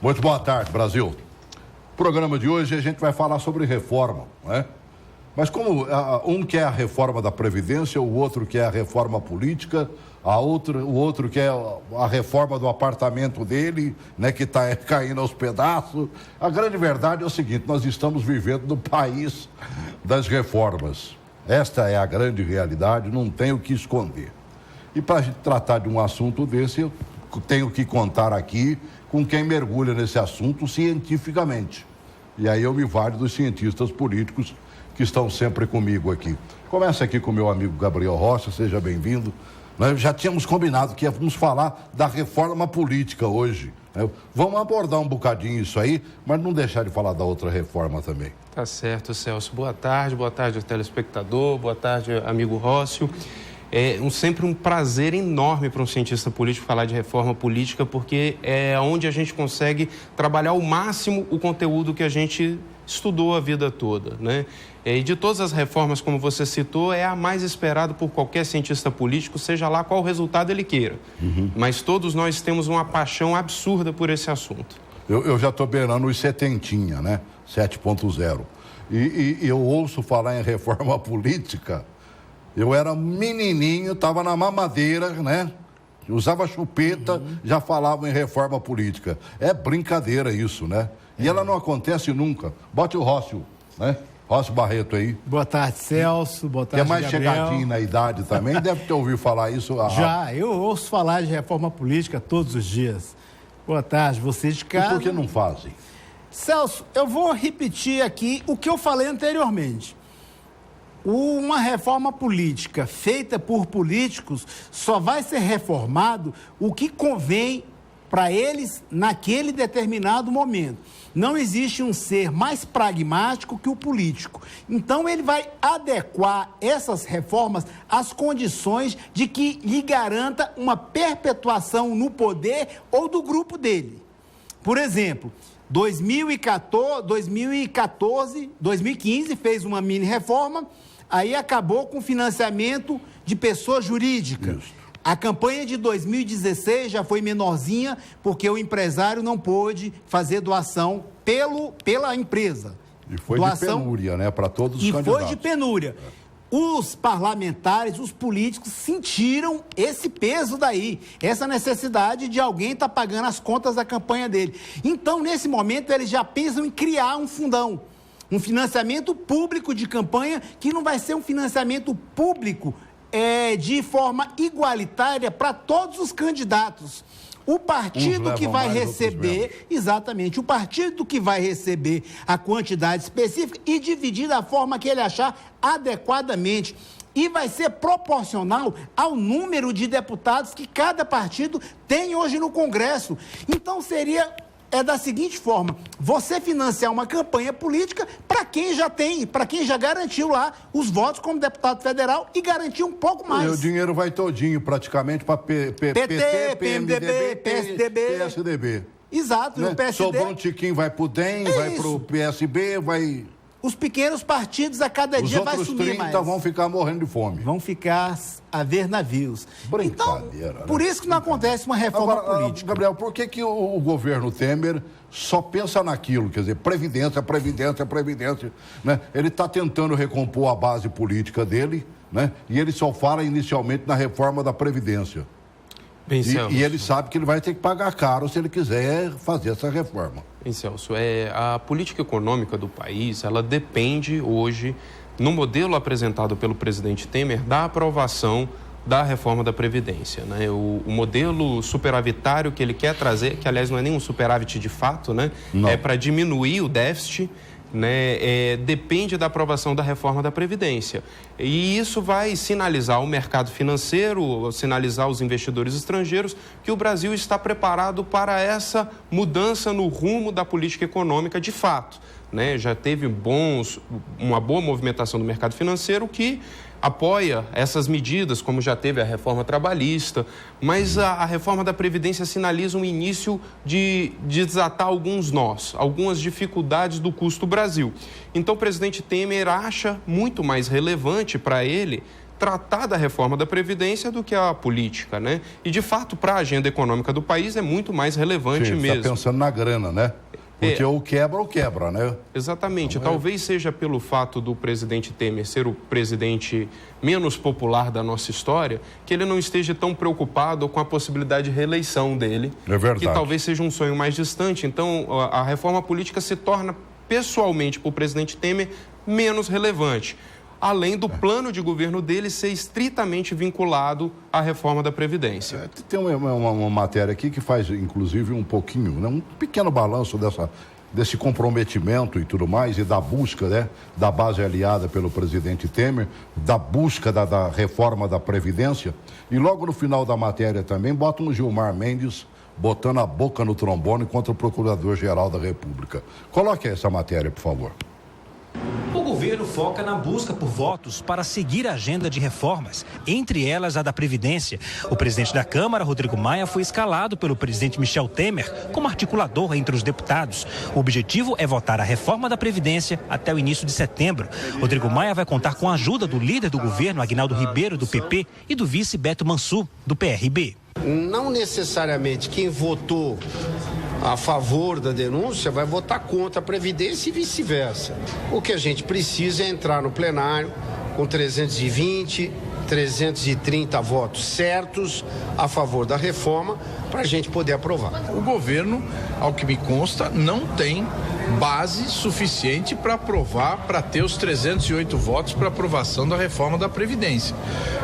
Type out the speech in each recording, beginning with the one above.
Muito boa tarde, Brasil. No programa de hoje a gente vai falar sobre reforma, não é? Mas como um quer a reforma da Previdência, o outro quer a reforma política, o outro quer a reforma do apartamento dele, né, que está caindo aos pedaços. A grande verdade é o seguinte: nós estamos vivendo no país das reformas. Esta é a grande realidade, não tem o que esconder. E para a gente tratar de um assunto desse, eu tenho que contar aqui com quem mergulha nesse assunto cientificamente. E aí eu me valho dos cientistas políticos que estão sempre comigo aqui. Começa aqui com o meu amigo Gabriel Rocha, seja bem-vindo. Nós já tínhamos combinado que íamos falar da reforma política hoje, né? Vamos abordar um bocadinho isso aí, mas não deixar de falar da outra reforma também. Tá certo, Celso. Boa tarde ao telespectador, boa tarde, amigo Rócio. É sempre um prazer enorme para um cientista político falar de reforma política, porque é onde a gente consegue trabalhar ao máximo o conteúdo que a gente estudou a vida toda, né? E de todas as reformas, como você citou, é a mais esperada por qualquer cientista político, seja lá qual resultado ele queira. Mas todos nós temos uma paixão absurda por esse assunto. Eu já estou beirando os setentinha, né? 7.0. E eu ouço falar em reforma política. Eu era menininho, estava na mamadeira, né? Usava chupeta, já falava em reforma política. É brincadeira isso, né? E ela não acontece nunca. Bote o Rócio, né? Rócio Barreto aí. Boa tarde, Celso. Boa tarde, que é mais Gabriel. Chegadinho na idade também, deve ter ouvido falar isso. Já, eu ouço falar de reforma política todos os dias. Boa tarde, vocês de casa. E por que não fazem? Celso, eu vou repetir aqui o que eu falei anteriormente. Uma reforma política feita por políticos só vai ser reformado o que convém para eles naquele determinado momento. Não existe um ser mais pragmático que o político. Então, ele vai adequar essas reformas às condições de que lhe garanta uma perpetuação no poder ou do grupo dele. Por exemplo, 2015 fez uma mini reforma, aí acabou com financiamento de pessoa jurídica. Justo. A campanha de 2016 já foi menorzinha, porque o empresário não pôde fazer doação pela empresa. E foi doação, de penúria, né? Para todos os candidatos. E foi de penúria. Os parlamentares, os políticos sentiram esse peso daí, essa necessidade de alguém estar pagando as contas da campanha dele. Então, nesse momento, eles já pensam em criar um fundão, um financiamento público de campanha, que não vai ser um financiamento público de forma igualitária para todos os candidatos. O partido que vai receber, exatamente, o partido que vai receber a quantidade específica e dividir da forma que ele achar adequadamente. E vai ser proporcional ao número de deputados que cada partido tem hoje no Congresso. Então, da seguinte forma: você financiar uma campanha política para quem já tem, para quem já garantiu lá os votos como deputado federal e garantiu um pouco mais. E o dinheiro vai todinho praticamente para PT, PMDB, PSDB. Exato, né? O PSD... Sobrou um tiquinho, vai pro DEM, vai pro PSB, vai... Os pequenos partidos a cada dia vai sumir mais. Os outros 30 vão ficar morrendo de fome. Vão ficar a ver navios. Brincadeira. Então, por isso que não acontece uma reforma política. Gabriel, por que o governo Temer só pensa naquilo? Quer dizer, previdência, né? Ele está tentando recompor a base política dele, né? E ele só fala inicialmente na reforma da Previdência. Bem, Celso. E ele sabe que ele vai ter que pagar caro se ele quiser fazer essa reforma. Bem, Celso, a política econômica do país, ela depende hoje, no modelo apresentado pelo presidente Temer, da aprovação da reforma da Previdência, né? O modelo superavitário que ele quer trazer, que aliás não é nenhum superávit de fato, né? Não. É para diminuir o déficit, né? Depende da aprovação da reforma da Previdência. E isso vai sinalizar ao mercado financeiro, sinalizar aos investidores estrangeiros que o Brasil está preparado para essa mudança no rumo da política econômica de fato, né? Já teve uma boa movimentação do mercado financeiro que apoia essas medidas, como já teve a reforma trabalhista, mas a reforma da Previdência sinaliza um início de desatar alguns nós, algumas dificuldades do custo Brasil. Então, o presidente Temer acha muito mais relevante para ele tratar da reforma da Previdência do que a política, né? E, de fato, para a agenda econômica do país é muito mais relevante mesmo. Está pensando na grana, né? Porque ou quebra, né? Exatamente. Então, talvez seja pelo fato do presidente Temer ser o presidente menos popular da nossa história, que ele não esteja tão preocupado com a possibilidade de reeleição dele. É verdade. Que talvez seja um sonho mais distante. Então, a reforma política se torna, pessoalmente, para o presidente Temer, menos relevante. Além do plano de governo dele ser estritamente vinculado à reforma da Previdência. Tem uma matéria aqui que faz, inclusive, um pouquinho, né, um pequeno balanço desse comprometimento e tudo mais, e da busca, né, da base aliada pelo presidente Temer, da busca da reforma da Previdência. E logo no final da matéria também, bota um Gilmar Mendes botando a boca no trombone contra o Procurador-Geral da República. Coloque essa matéria, por favor. O governo foca na busca por votos para seguir a agenda de reformas, entre elas a da Previdência. O presidente da Câmara, Rodrigo Maia, foi escalado pelo presidente Michel Temer como articulador entre os deputados. O objetivo é votar a reforma da Previdência até o início de setembro. Rodrigo Maia vai contar com a ajuda do líder do governo, Aguinaldo Ribeiro, do PP, e do vice Beto Mansur, do PRB. Não necessariamente quem votou a favor da denúncia vai votar contra a Previdência e vice-versa. O que a gente precisa é entrar no plenário com 320, 330 votos certos a favor da reforma para a gente poder aprovar. O governo, ao que me consta, não tem base suficiente para aprovar, para ter os 308 votos para aprovação da reforma da Previdência.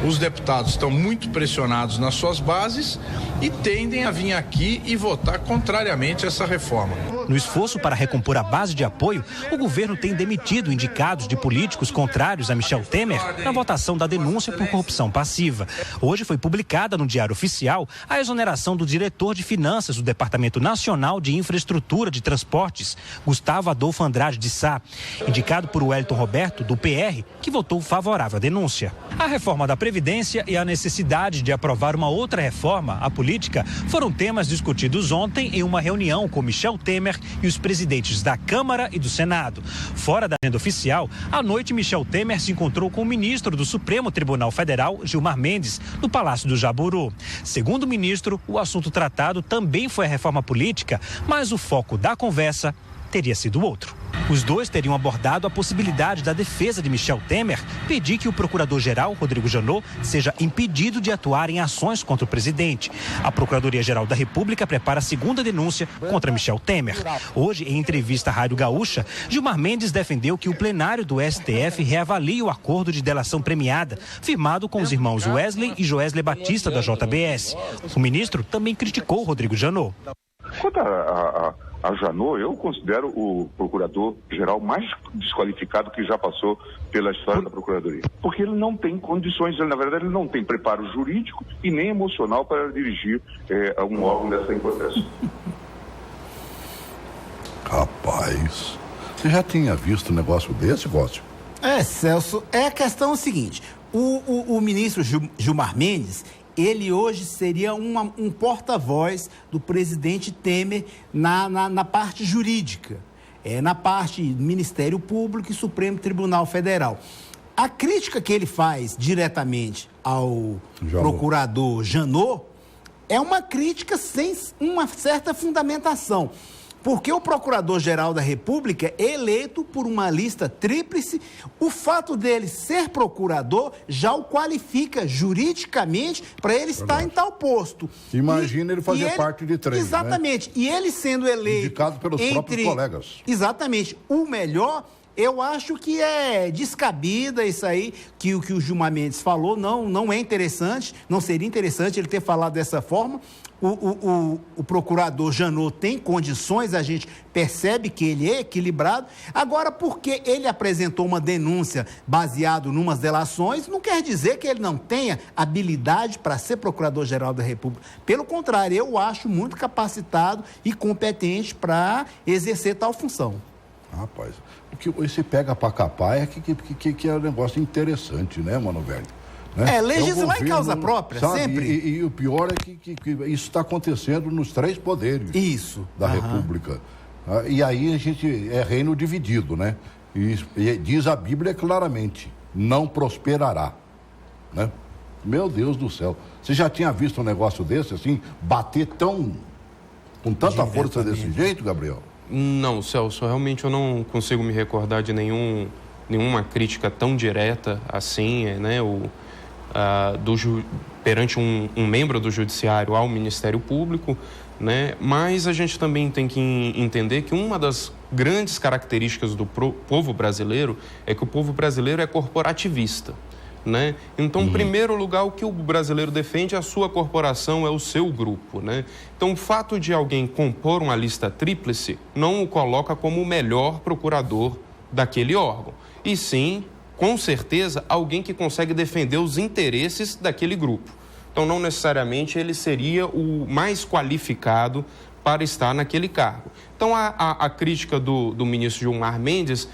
Os deputados estão muito pressionados nas suas bases e tendem a vir aqui e votar contrariamente a essa reforma. No esforço para recompor a base de apoio, o governo tem demitido indicados de políticos contrários a Michel Temer na votação da denúncia por corrupção passiva. Hoje foi publicada no Diário Oficial a exoneração do diretor de Finanças do Departamento Nacional de Infraestrutura de Transportes, Gustavo Adolfo Andrade de Sá, indicado por Wellington Roberto, do PR, que votou favorável à denúncia. A reforma da Previdência e a necessidade de aprovar uma outra reforma, a política, foram temas discutidos ontem em uma reunião com Michel Temer e os presidentes da Câmara e do Senado. Fora da agenda oficial, à noite Michel Temer se encontrou com o ministro do Supremo Tribunal Federal, Gilmar Mendes, no Palácio do Jaburu. Segundo o ministro, o assunto tratado também foi a reforma política, mas o foco da conversa teria sido outro. Os dois teriam abordado a possibilidade da defesa de Michel Temer pedir que o procurador-geral, Rodrigo Janot, seja impedido de atuar em ações contra o presidente. A Procuradoria-Geral da República prepara a segunda denúncia contra Michel Temer. Hoje, em entrevista à Rádio Gaúcha, Gilmar Mendes defendeu que o plenário do STF reavalie o acordo de delação premiada, firmado com os irmãos Wesley e Joesley Batista, da JBS. O ministro também criticou Rodrigo Janot. Quanto a Janot, eu considero o procurador-geral mais desqualificado que já passou pela história da Procuradoria. Porque ele não tem condições, na verdade, ele não tem preparo jurídico e nem emocional para dirigir um órgão dessa importância. Rapaz, você já tinha visto um negócio desse, Gócio? Celso, a questão é o seguinte, o ministro Gilmar Mendes, ele hoje seria um porta-voz do presidente Temer na parte jurídica, na parte do Ministério Público e Supremo Tribunal Federal. A crítica que ele faz diretamente ao procurador Janot é uma crítica sem uma certa fundamentação. Porque o Procurador-Geral da República é eleito por uma lista tríplice, o fato dele ser procurador já o qualifica juridicamente para ele estar em tal posto. Imagina ele fazer parte de três, exatamente. Né? E ele sendo eleito... Indicado pelos próprios colegas. Exatamente. O melhor... Eu acho que é descabida isso aí, que o Gilmar Mendes falou, não é interessante, não seria interessante ele ter falado dessa forma. O procurador Janot tem condições, a gente percebe que ele é equilibrado. Agora, porque ele apresentou uma denúncia baseada em umas delações, não quer dizer que ele não tenha habilidade para ser procurador-geral da República. Pelo contrário, eu acho muito capacitado e competente para exercer tal função. Rapaz, o que esse pega pra capar é que é um negócio interessante, né, mano, velho? Né? Legislar em causa própria, sabe? sempre. E o pior é que isso está acontecendo nos três poderes da República. E aí a gente é reino dividido, né? E diz a Bíblia claramente, não prosperará. né? Meu Deus do céu. Você já tinha visto um negócio desse, assim, bater com tanta força desse jeito, Gabriel? Não, Celso, realmente eu não consigo me recordar de nenhuma crítica tão direta assim, né? Perante um membro do Judiciário ao Ministério Público, né? Mas a gente também tem que entender que uma das grandes características do povo brasileiro é que o povo brasileiro é corporativista, né? Então, em primeiro lugar, o que o brasileiro defende é a sua corporação, é o seu grupo, né? Então, o fato de alguém compor uma lista tríplice não o coloca como o melhor procurador daquele órgão, e sim, com certeza, alguém que consegue defender os interesses daquele grupo. Então, não necessariamente ele seria o mais qualificado para estar naquele cargo. Então, a crítica do ministro Gilmar Mendes,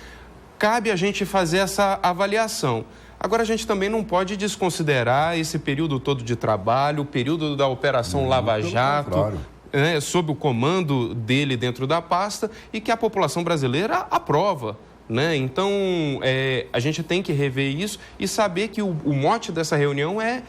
cabe a gente fazer essa avaliação. Agora, a gente também não pode desconsiderar esse período todo de trabalho, o período da Operação Lava Jato, sob o comando dele dentro da pasta, e que a população brasileira aprova, né? Então, a gente tem que rever isso e saber que o mote dessa reunião é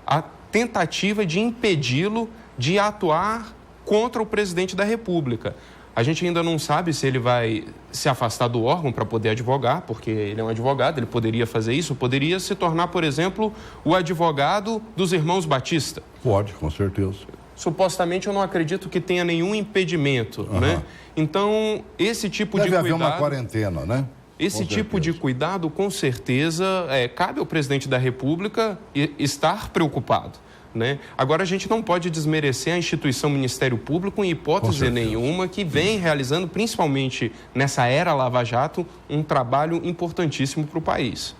a tentativa de impedi-lo de atuar contra o presidente da República. A gente ainda não sabe se ele vai se afastar do órgão para poder advogar, porque ele é um advogado, ele poderia fazer isso, poderia se tornar, por exemplo, o advogado dos irmãos Batista. Pode, com certeza. Supostamente eu não acredito que tenha nenhum impedimento, né? Então, esse tipo de cuidado... Deve haver uma quarentena, né? Esse tipo de cuidado, com certeza, cabe ao presidente da República estar preocupado, né? Agora, a gente não pode desmerecer a instituição Ministério Público em hipótese nenhuma, que vem realizando, principalmente nessa era Lava Jato, um trabalho importantíssimo para o país.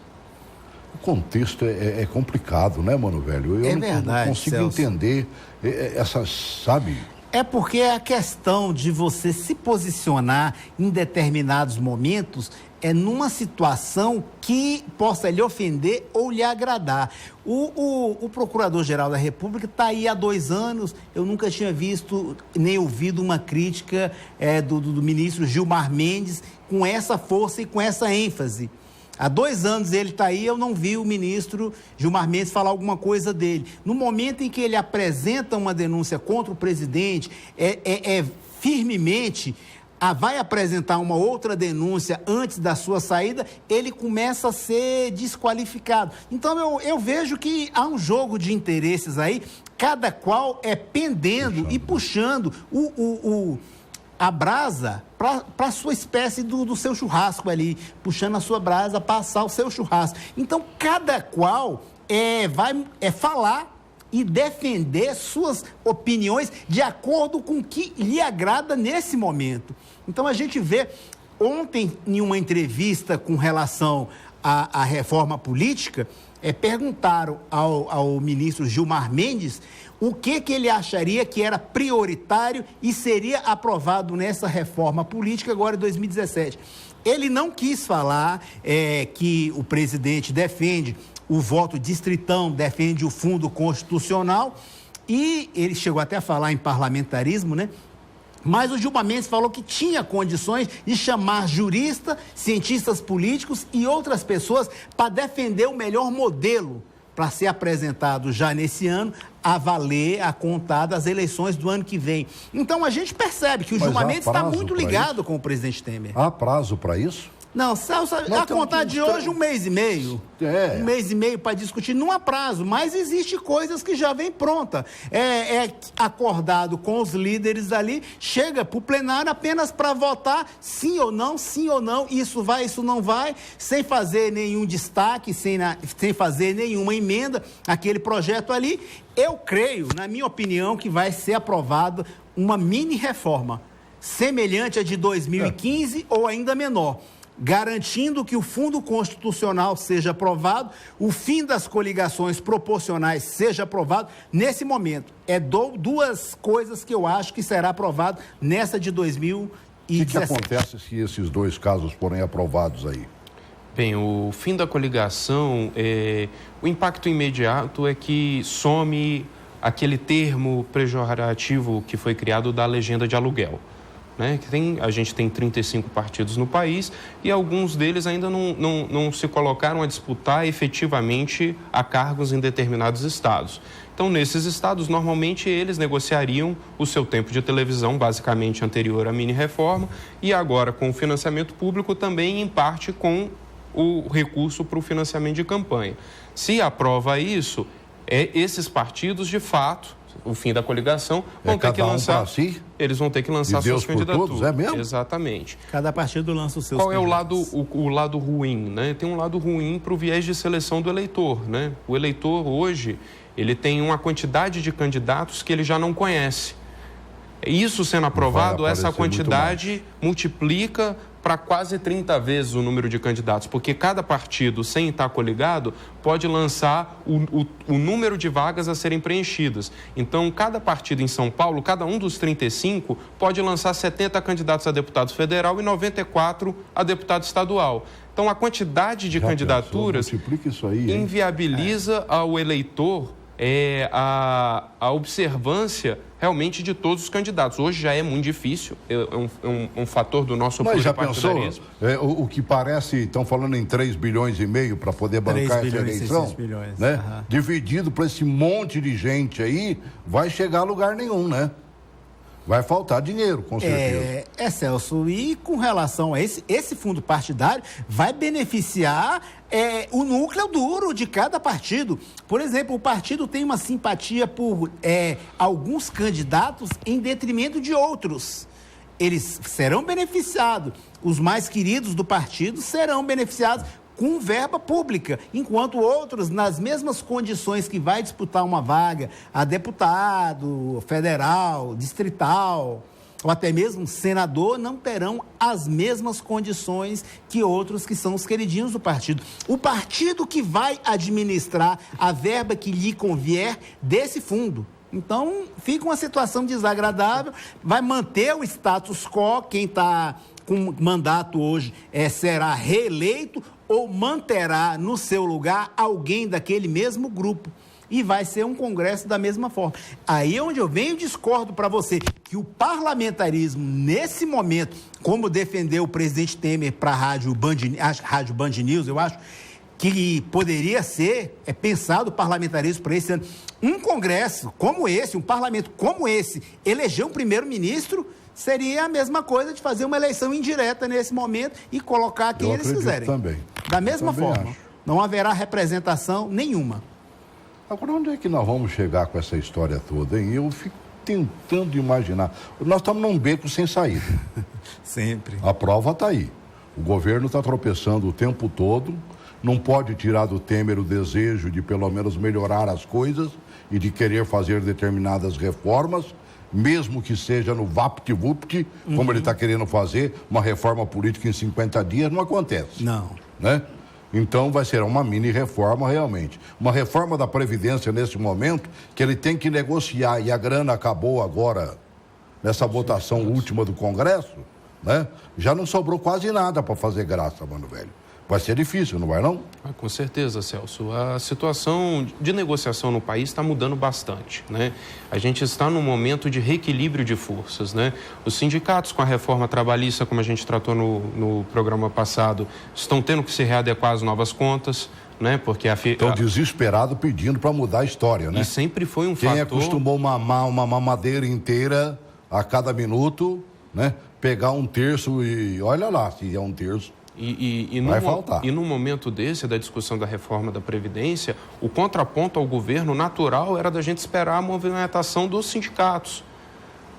O contexto é complicado, né, mano, velho? Eu não consigo entender essas, sabe... É porque a questão de você se posicionar em determinados momentos é numa situação que possa lhe ofender ou lhe agradar. O Procurador-Geral da República está aí há 2 anos, eu nunca tinha visto nem ouvido uma crítica do ministro Gilmar Mendes com essa força e com essa ênfase. Há 2 anos ele está aí, eu não vi o ministro Gilmar Mendes falar alguma coisa dele. No momento em que ele apresenta uma denúncia contra o presidente, firmemente, vai apresentar uma outra denúncia antes da sua saída, ele começa a ser desqualificado. Então, eu vejo que há um jogo de interesses aí, cada qual pendendo e puxando a brasa para a sua espécie do seu churrasco ali, puxando a sua brasa para assar o seu churrasco. Então, cada qual vai falar e defender suas opiniões de acordo com o que lhe agrada nesse momento. Então, a gente vê, ontem, em uma entrevista com relação à reforma política, perguntaram ao ministro Gilmar Mendes o que ele acharia que era prioritário e seria aprovado nessa reforma política agora em 2017. Ele não quis falar que o presidente defende o voto distritão, defende o fundo constitucional, e ele chegou até a falar em parlamentarismo, né? Mas o Gilmar Mendes falou que tinha condições de chamar juristas, cientistas políticos e outras pessoas para defender o melhor modelo para ser apresentado já nesse ano, a valer, a contar das eleições do ano que vem. Então, a gente percebe que o Gilmar Mendes está muito ligado com o presidente Temer. Há prazo para isso? Não, Celso, a contar de hoje 1 mês e meio. 1 mês e meio para discutir, não há prazo, mas existe coisas que já vem pronta. Acordado com os líderes ali, chega para o plenário apenas para votar sim ou não, isso vai, isso não vai, sem fazer nenhum destaque, sem fazer nenhuma emenda, aquele projeto ali. Eu creio, na minha opinião, que vai ser aprovado uma mini-reforma, semelhante à de 2015 ou ainda menor, garantindo que o fundo constitucional seja aprovado, o fim das coligações proporcionais seja aprovado nesse momento. Duas coisas que eu acho que será aprovado nessa de 2017. O que acontece se esses 2 casos forem aprovados aí? Bem, o fim da coligação, o impacto imediato é que some aquele termo pejorativo que foi criado da legenda de aluguel, né? A gente tem 35 partidos no país e alguns deles ainda não se colocaram a disputar efetivamente a cargos em determinados estados. Então, nesses estados, normalmente eles negociariam o seu tempo de televisão, basicamente anterior à mini-reforma, e agora com o financiamento público também, em parte, com o recurso para o financiamento de campanha. Se aprova isso, esses partidos, de fato, o fim da coligação, vão ter que lançar. Si? Eles vão ter que lançar suas candidaturas. Todos, é mesmo? Exatamente. Cada partido lança os seus. Qual é o lado ruim, né? Tem um lado ruim para o viés de seleção do eleitor, né? O eleitor hoje, ele tem uma quantidade de candidatos que ele já não conhece. Isso sendo aprovado, essa quantidade multiplica para quase 30 vezes o número de candidatos, porque cada partido, sem estar coligado, pode lançar o número de vagas a serem preenchidas. Então, cada partido em São Paulo, cada um dos 35, pode lançar 70 candidatos a deputado federal e 94 a deputado estadual. Então, a quantidade de candidaturas isso aí, inviabiliza ao eleitor a observância realmente de todos os candidatos. Hoje já é muito difícil, é um fator do nosso pluripartidarismo. Mas já pensou, o que parece, estão falando em 3,5 bilhões para poder bancar essa eleição, né? Dividido para esse monte de gente aí, vai chegar a lugar nenhum, né? Vai faltar dinheiro, com certeza. Celso, e com relação a esse fundo partidário, vai beneficiar o núcleo duro de cada partido. Por exemplo, o partido tem uma simpatia por alguns candidatos em detrimento de outros. Eles serão beneficiados. Os mais queridos do partido serão beneficiados com verba pública, enquanto outros, nas mesmas condições que vai disputar uma vaga a deputado federal, distrital, ou até mesmo senador, não terão as mesmas condições que outros que são os queridinhos do partido. O partido que vai administrar a verba que lhe convier desse fundo. Então, fica uma situação desagradável, vai manter o status quo, quem está com mandato hoje será reeleito ou manterá no seu lugar alguém daquele mesmo grupo. E vai ser um congresso da mesma forma. Aí é onde eu venho e discordo para você, que o parlamentarismo, nesse momento, como defendeu o presidente Temer para a Rádio Band News, eu acho que poderia ser pensado o parlamentarismo para esse ano. Um congresso como esse, um parlamento como esse, eleger um primeiro-ministro, seria a mesma coisa de fazer uma eleição indireta nesse momento e colocar quem eles quiserem. Também. Da mesma forma. Não haverá representação nenhuma. Agora, onde é que nós vamos chegar com essa história toda, hein? Eu fico tentando imaginar. Nós estamos num beco sem saída. Sempre. A prova está aí. O governo está tropeçando o tempo todo, não pode tirar do Temer o desejo de pelo menos melhorar as coisas e de querer fazer determinadas reformas, mesmo que seja no vapt-vupt, como ele está querendo fazer, uma reforma política em 50 dias, não acontece. Não. Né? Então vai ser uma mini-reforma realmente. Uma reforma da Previdência nesse momento, que ele tem que negociar, e a grana acabou agora, nessa votação última do Congresso, né? Já não sobrou quase nada para fazer graça, mano, velho. Vai ser difícil, não vai não? Com certeza, Celso. A situação de negociação no país está mudando bastante, né? A gente está num momento de reequilíbrio de forças, né? Os sindicatos, com a reforma trabalhista, como a gente tratou no programa passado, estão tendo que se readequar às novas contas, né? Porque estão desesperados pedindo para mudar a história, né? E sempre foi um fator... Quem acostumou mamar uma mamadeira inteira a cada minuto, né? Pegar um terço e olha lá, se é um terço. Vai faltar. E no momento desse, da discussão da reforma da Previdência, o contraponto ao governo natural era da gente esperar a movimentação dos sindicatos.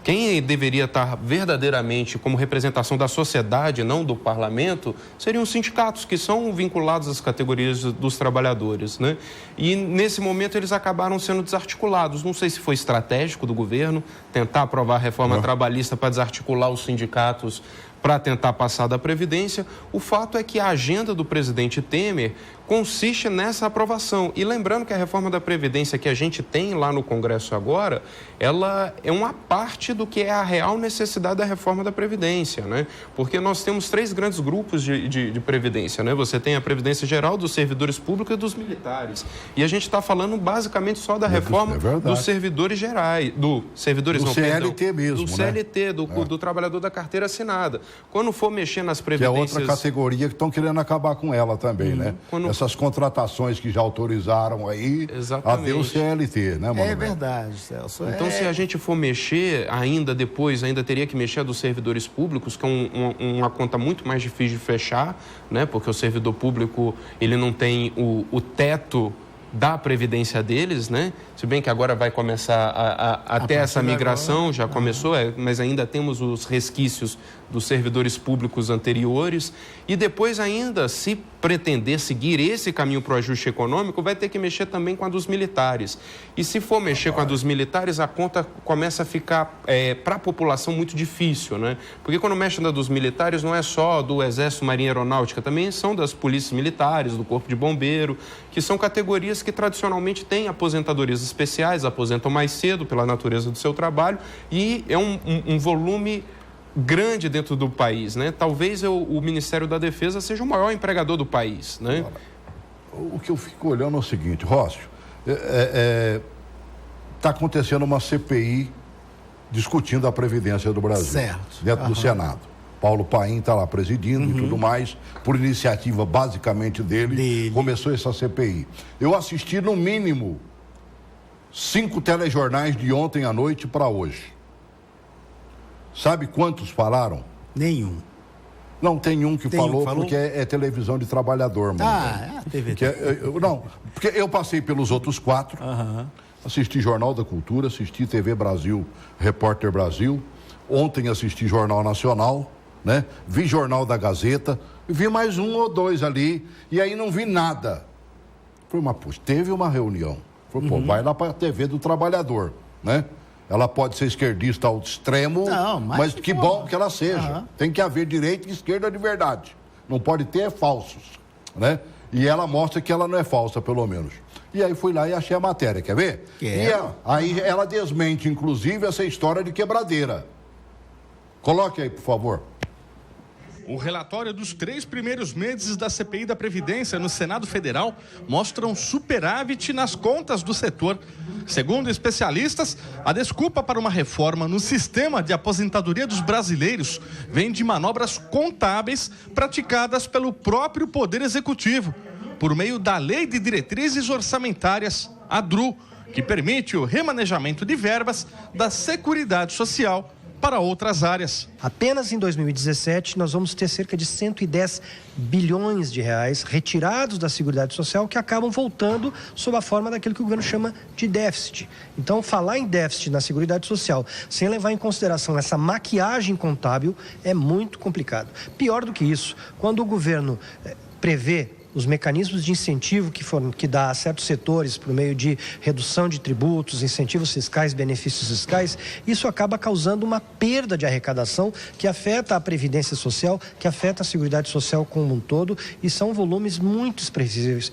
Quem deveria estar verdadeiramente como representação da sociedade, não do parlamento, seriam os sindicatos, que são vinculados às categorias dos trabalhadores, né? E nesse momento eles acabaram sendo desarticulados. Não sei se foi estratégico do governo tentar aprovar a reforma trabalhista para desarticular os sindicatos para tentar passar da Previdência. O fato é que a agenda do presidente Temer consiste nessa aprovação. E lembrando que a reforma da Previdência que a gente tem lá no Congresso agora, ela é uma parte do que é a real necessidade da reforma da Previdência, né? Porque nós temos 3 grandes grupos de Previdência, né? Você tem a Previdência Geral dos servidores públicos e dos militares. E a gente está falando basicamente só da reforma dos servidores gerais, do CLT mesmo, do CLT, do trabalhador da carteira assinada. Quando for mexer nas previdências... Que é outra categoria que estão querendo acabar com ela também, né? Essas contratações que já autorizaram aí, adeus CLT, né, Manoel? É verdade, Celso. Então, se a gente for mexer ainda teria que mexer dos servidores públicos, que é uma conta muito mais difícil de fechar, né? Porque o servidor público, ele não tem o teto da previdência deles, né? Se bem que agora vai começar a ter essa migração, já começou, mas ainda temos os resquícios dos servidores públicos anteriores. E depois ainda, se pretender seguir esse caminho para o ajuste econômico, vai ter que mexer também com a dos militares. E se for mexer com a dos militares, a conta começa a ficar, para a população, muito difícil, né? Porque quando mexe na dos militares, não é só do Exército, Marinha e Aeronáutica, também são das polícias militares, do Corpo de Bombeiro, que são categorias que tradicionalmente têm aposentadorias especiais, aposentam mais cedo pela natureza do seu trabalho, e é um volume grande dentro do país, né? Talvez o Ministério da Defesa seja o maior empregador do país, né? O que eu fico olhando é o seguinte, Rócio, está acontecendo uma CPI discutindo a Previdência do Brasil, dentro do Senado. Paulo Paim está lá presidindo e tudo mais, por iniciativa basicamente dele, começou essa CPI. Eu assisti no mínimo 5 telejornais de ontem à noite para hoje. Sabe quantos falaram? Nenhum. Não, tem um que falou porque é televisão de trabalhador, mano. É a TV. Não, porque eu passei pelos outros 4, assisti Jornal da Cultura, assisti TV Brasil, Repórter Brasil, ontem assisti Jornal Nacional, né? Vi Jornal da Gazeta, vi mais 1 ou 2 ali, e aí não vi nada. Falei, mas puxa, teve uma reunião. Falei, pô, vai lá para a TV do trabalhador, né? Ela pode ser esquerdista ao extremo, mas que bom que ela seja. Tem que haver direita e esquerda de verdade. Não pode ter falsos, né? E ela mostra que ela não é falsa, pelo menos. E aí fui lá e achei a matéria, quer ver? Aí ela desmente, inclusive, essa história de quebradeira. Coloque aí, por favor. O relatório dos 3 primeiros meses da CPI da Previdência no Senado Federal mostra um superávit nas contas do setor. Segundo especialistas, a desculpa para uma reforma no sistema de aposentadoria dos brasileiros vem de manobras contábeis praticadas pelo próprio Poder Executivo, por meio da Lei de Diretrizes Orçamentárias, a DRU, que permite o remanejamento de verbas da Seguridade Social para outras áreas. Apenas em 2017, nós vamos ter cerca de 110 bilhões de reais retirados da Seguridade Social que acabam voltando sob a forma daquilo que o governo chama de déficit. Então, falar em déficit na Seguridade Social, sem levar em consideração essa maquiagem contábil, é muito complicado. Pior do que isso, quando o governo prevê os mecanismos de incentivo que dá a certos setores por meio de redução de tributos, incentivos fiscais, benefícios fiscais, isso acaba causando uma perda de arrecadação que afeta a Previdência Social, que afeta a Seguridade Social como um todo, e são volumes muito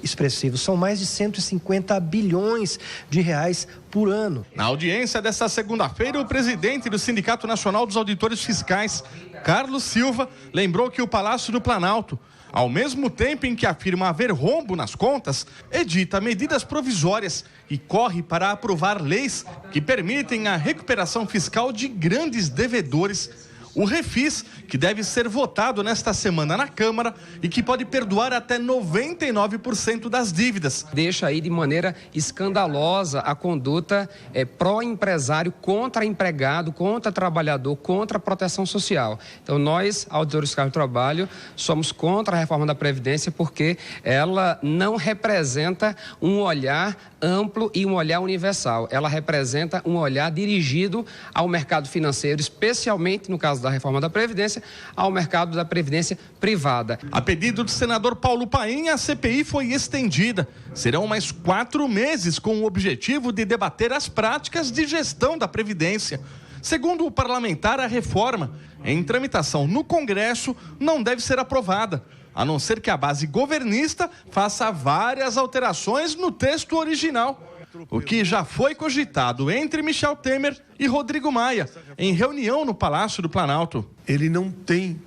expressivos. São mais de 150 bilhões de reais por ano. Na audiência desta segunda-feira, o presidente do Sindicato Nacional dos Auditores Fiscais, Carlos Silva, lembrou que o Palácio do Planalto, ao mesmo tempo em que afirma haver rombo nas contas, edita medidas provisórias e corre para aprovar leis que permitem a recuperação fiscal de grandes devedores. O refis, que deve ser votado nesta semana na Câmara e que pode perdoar até 99% das dívidas. Deixa aí de maneira escandalosa a conduta pró-empresário contra empregado, contra trabalhador, contra a proteção social. Então nós, auditores fiscais do trabalho, somos contra a reforma da Previdência porque ela não representa um olhar amplo e um olhar universal. Ela representa um olhar dirigido ao mercado financeiro, especialmente no caso da reforma da Previdência, ao mercado da Previdência privada. A pedido do senador Paulo Paim, a CPI foi estendida. Serão mais 4 meses com o objetivo de debater as práticas de gestão da Previdência. Segundo o parlamentar, a reforma em tramitação no Congresso, não deve ser aprovada, a não ser que a base governista faça várias alterações no texto original. O que já foi cogitado entre Michel Temer e Rodrigo Maia, em reunião no Palácio do Planalto. Ele não tem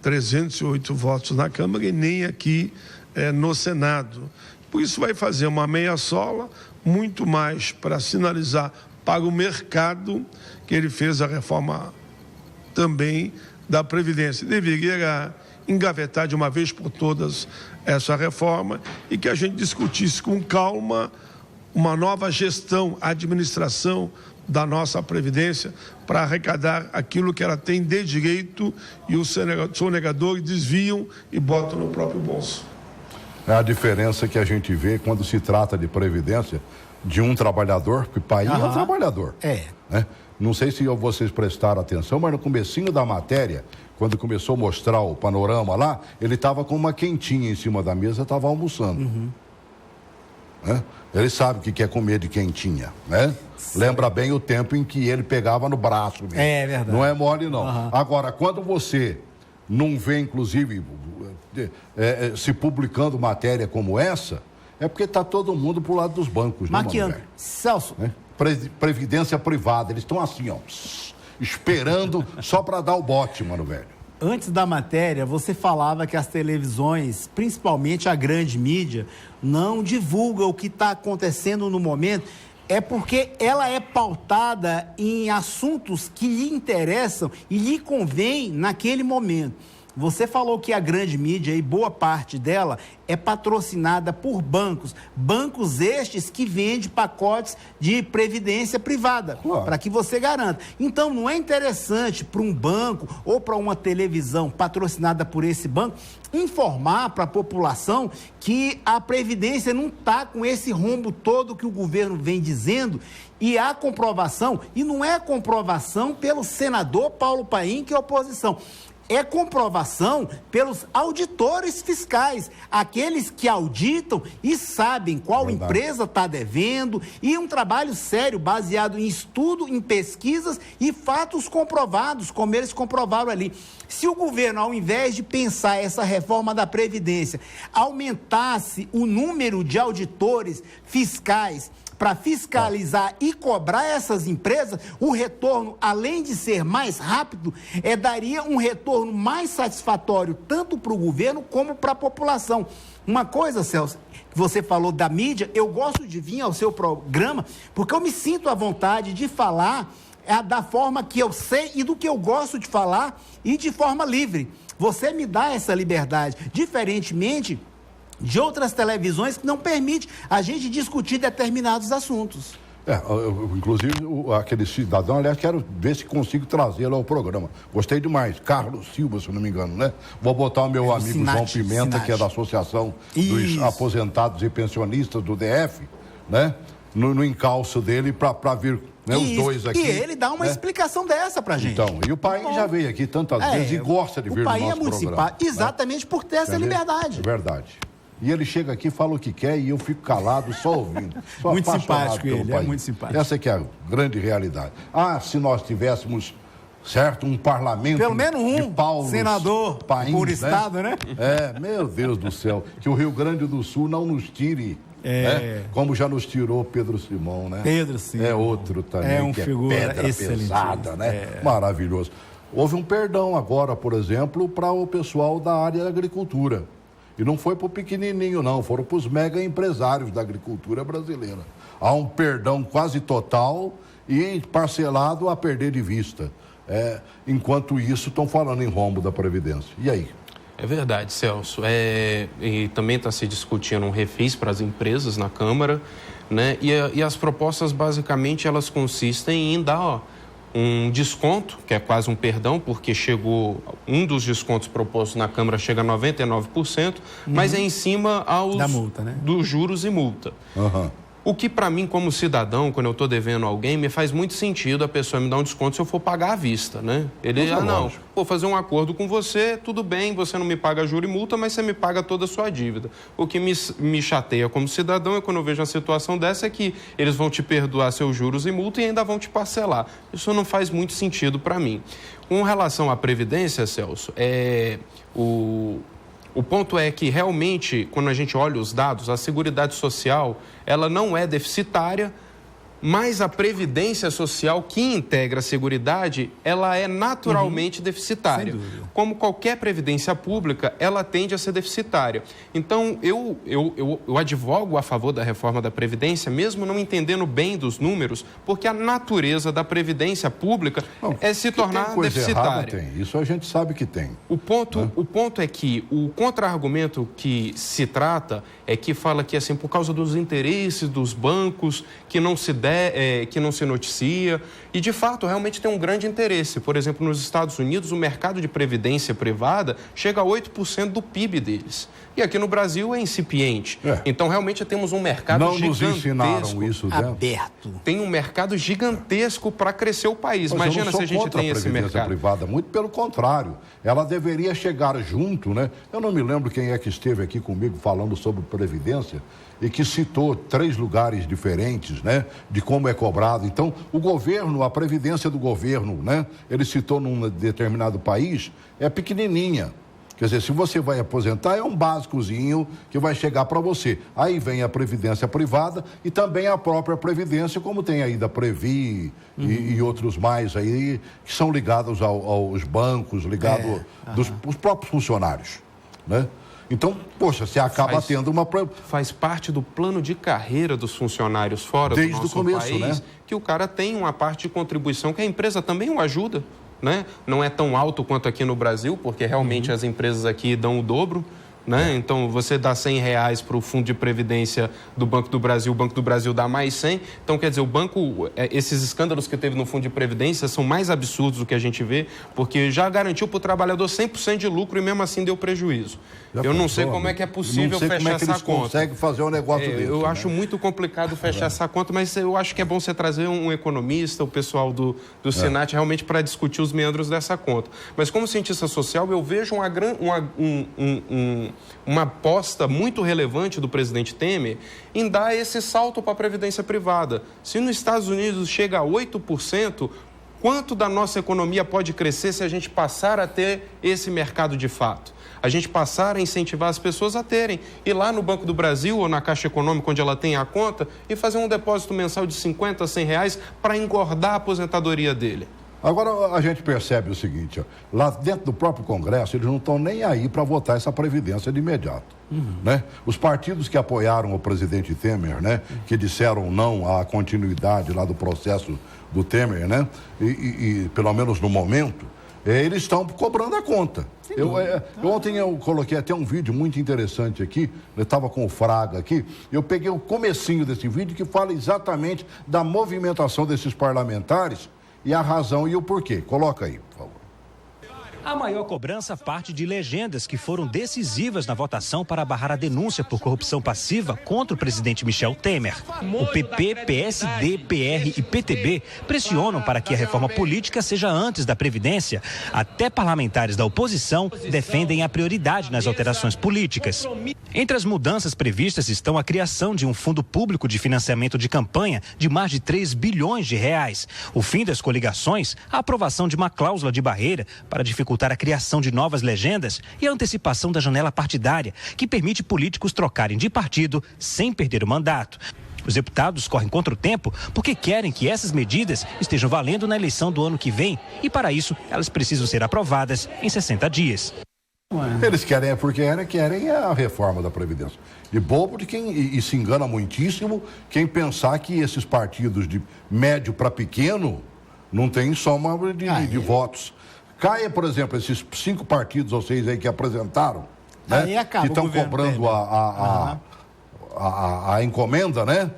308 votos na Câmara e nem aqui no Senado. Por isso vai fazer uma meia-sola, muito mais para sinalizar para o mercado que ele fez a reforma também da Previdência. Deveria engavetar de uma vez por todas essa reforma e que a gente discutisse com calma uma nova gestão, administração da nossa Previdência para arrecadar aquilo que ela tem de direito e os sonegadores desviam e botam no próprio bolso. É a diferença que a gente vê quando se trata de Previdência de um trabalhador, porque o país é um trabalhador. Né? Não sei se vocês prestaram atenção, mas no comecinho da matéria, quando começou a mostrar o panorama lá, ele estava com uma quentinha em cima da mesa, estava almoçando. Né? Ele sabe o que quer comer de quentinha, né? Lembra bem o tempo em que ele pegava no braço mesmo. É verdade. Não é mole, não. Agora, quando você não vê, inclusive, se publicando matéria como essa, é porque está todo mundo pro lado dos bancos, né, Maquiando. Celso. Né? Previdência privada, eles estão assim, ó, esperando só para dar o bote, mano, velho. Antes da matéria, você falava que as televisões, principalmente a grande mídia, não divulga o que está acontecendo no momento. É porque ela é pautada em assuntos que lhe interessam e lhe convém naquele momento. Você falou que a grande mídia, e boa parte dela, é patrocinada por bancos. Bancos estes que vendem pacotes de previdência privada, para que você garanta. Então, não é interessante para um banco ou para uma televisão patrocinada por esse banco informar para a população que a Previdência não está com esse rombo todo que o governo vem dizendo, e há comprovação, e não é comprovação pelo senador Paulo Paim, que é oposição. É comprovação pelos auditores fiscais, aqueles que auditam e sabem qual empresa está devendo, e um trabalho sério, baseado em estudo, em pesquisas e fatos comprovados, como eles comprovaram ali. Se o governo, ao invés de pensar essa reforma da Previdência, aumentasse o número de auditores fiscais para fiscalizar e cobrar essas empresas, o retorno, além de ser mais rápido, daria um retorno mais satisfatório tanto para o governo como para a população. Uma coisa, Celso, que você falou da mídia, eu gosto de vir ao seu programa porque eu me sinto à vontade de falar da forma que eu sei e do que eu gosto de falar e de forma livre. Você me dá essa liberdade, diferentemente de outras televisões que não permite a gente discutir determinados assuntos. Inclusive, aquele cidadão, aliás, quero ver se consigo trazê-lo ao programa. Gostei demais. Carlos Silva, se não me engano, né? Vou botar o meu amigo João Pimenta, que é da Associação dos Aposentados e Pensionistas do DF, né? No encalço dele para vir, né? Os dois aqui. E ele dá uma explicação dessa pra gente. Então, e o Paim já veio aqui tantas vezes e gosta de vir no nosso programa. O Paim é muito simpático, exatamente por ter essa liberdade. É verdade. E ele chega aqui, fala o que quer e eu fico calado só ouvindo. Só muito simpático ele, é muito simpático. Essa é que é a grande realidade. Se nós tivéssemos, certo, um parlamento pelo menos um de Paulo senador Paim, por estado, né? Meu Deus do céu, que o Rio Grande do Sul não nos tire, né? Como já nos tirou Pedro Simão, né? Pedro Simão. É outro também, que figura é pedra pesada, né? Maravilhoso. Houve um perdão agora, por exemplo, para o pessoal da área da agricultura. E não foi para o pequenininho, não. Foram para os mega empresários da agricultura brasileira. Há um perdão quase total e parcelado a perder de vista. Enquanto isso, estão falando em rombo da Previdência. E aí? É verdade, Celso. E também está se discutindo um refis para as empresas na Câmara, né? E as propostas, basicamente, elas consistem em dar um desconto, que é quase um perdão, porque chegou, um dos descontos propostos na Câmara chega a 99%, mas é em cima da multa, né? dos juros e multa. O que para mim, como cidadão, quando eu estou devendo alguém, me faz muito sentido a pessoa me dar um desconto se eu for pagar à vista, né? Ele, não, vou fazer um acordo com você, tudo bem, você não me paga juro e multa, mas você me paga toda a sua dívida. O que me chateia como cidadão é quando eu vejo uma situação dessa é que eles vão te perdoar seus juros e multa e ainda vão te parcelar. Isso não faz muito sentido para mim. Com relação à Previdência, Celso, o ponto é que, realmente, quando a gente olha os dados, a Seguridade Social, ela não é deficitária, mas a Previdência Social que integra a Seguridade, ela é naturalmente deficitária. Como qualquer previdência pública, ela tende a ser deficitária. Então, eu advogo a favor da reforma da Previdência, mesmo não entendendo bem dos números, porque a natureza da Previdência Pública é se tornar deficitária. Tem. Isso a gente sabe que tem. O ponto é que o contra-argumento que se trata é que fala que, assim, por causa dos interesses dos bancos, que não se noticia, e de fato realmente tem um grande interesse. Por exemplo, nos Estados Unidos, o mercado de previdência privada chega a 8% do PIB deles. E aqui no Brasil é incipiente. Então, realmente, temos um mercado gigantesco. Não nos ensinaram isso, aberto. Tem um mercado gigantesco para crescer o país. Mas imagina se a gente tem esse mercado. Privada, muito pelo contrário. Ela deveria chegar junto, né? Eu não me lembro quem é que esteve aqui comigo falando sobre previdência e que citou 3 lugares diferentes, né, de como é cobrado. Então, o governo, a previdência do governo, né, ele citou num determinado país, é pequenininha. Quer dizer, se você vai aposentar, é um básicozinho que vai chegar para você. Aí vem a previdência privada e também a própria previdência, como tem aí da Previ e outros mais aí, que são ligados aos bancos, ligados os próprios funcionários, né? Então, poxa, você acaba tendo uma... Faz parte do plano de carreira dos funcionários fora do nosso país, né? Que o cara tem uma parte de contribuição que a empresa também o ajuda, né? Não é tão alto quanto aqui no Brasil, porque realmente as empresas aqui dão o dobro, né? Então, você dá R$100 para o Fundo de Previdência do Banco do Brasil, o Banco do Brasil dá mais 100. Então, quer dizer, o banco, esses escândalos que teve no Fundo de Previdência são mais absurdos do que a gente vê, porque já garantiu para o trabalhador 100% de lucro e mesmo assim deu prejuízo. Eu não sei como é que é possível fechar essa conta. Não sei como é que eles conseguem fazer um negócio desse. Eu acho muito complicado fechar essa conta, mas eu acho que é bom você trazer um economista, o pessoal do Senat, realmente para discutir os meandros dessa conta. Mas como cientista social, eu vejo uma aposta muito relevante do presidente Temer em dar esse salto para a previdência privada. Se nos Estados Unidos chega a 8%, quanto da nossa economia pode crescer se a gente passar a ter esse mercado de fato? A gente passar a incentivar as pessoas a terem, ir lá no Banco do Brasil ou na Caixa Econômica, onde ela tem a conta, e fazer um depósito mensal de R$50, R$100 para engordar a aposentadoria dele. Agora, a gente percebe o seguinte, ó, lá dentro do próprio Congresso, eles não estão nem aí para votar essa Previdência de imediato. Né? Os partidos que apoiaram o presidente Temer, né, que disseram não à continuidade lá do processo do Temer, né, e pelo menos no momento, eles estão cobrando a conta. Ontem eu coloquei até um vídeo muito interessante aqui, eu estava com o Fraga aqui, eu peguei o comecinho desse vídeo que fala exatamente da movimentação desses parlamentares e a razão e o porquê. Coloca aí, por favor. A maior cobrança parte de legendas que foram decisivas na votação para barrar a denúncia por corrupção passiva contra o presidente Michel Temer. O PP, PSD, PR e PTB pressionam para que a reforma política seja antes da Previdência. Até parlamentares da oposição defendem a prioridade nas alterações políticas. Entre as mudanças previstas estão a criação de um fundo público de financiamento de campanha de mais de R$3 bilhões, o fim das coligações, a aprovação de uma cláusula de barreira para dificultar a criação de novas legendas e a antecipação da janela partidária, que permite políticos trocarem de partido sem perder o mandato. Os deputados correm contra o tempo porque querem que essas medidas estejam valendo na eleição do ano que vem e, para isso, elas precisam ser aprovadas em 60 dias. Eles querem querem a reforma da Previdência. De bobo de quem se engana muitíssimo quem pensar que esses partidos de médio para pequeno não têm soma de votos. Caia, por exemplo, esses 5 partidos ou 6 aí que apresentaram, né, que estão cobrando a encomenda, né?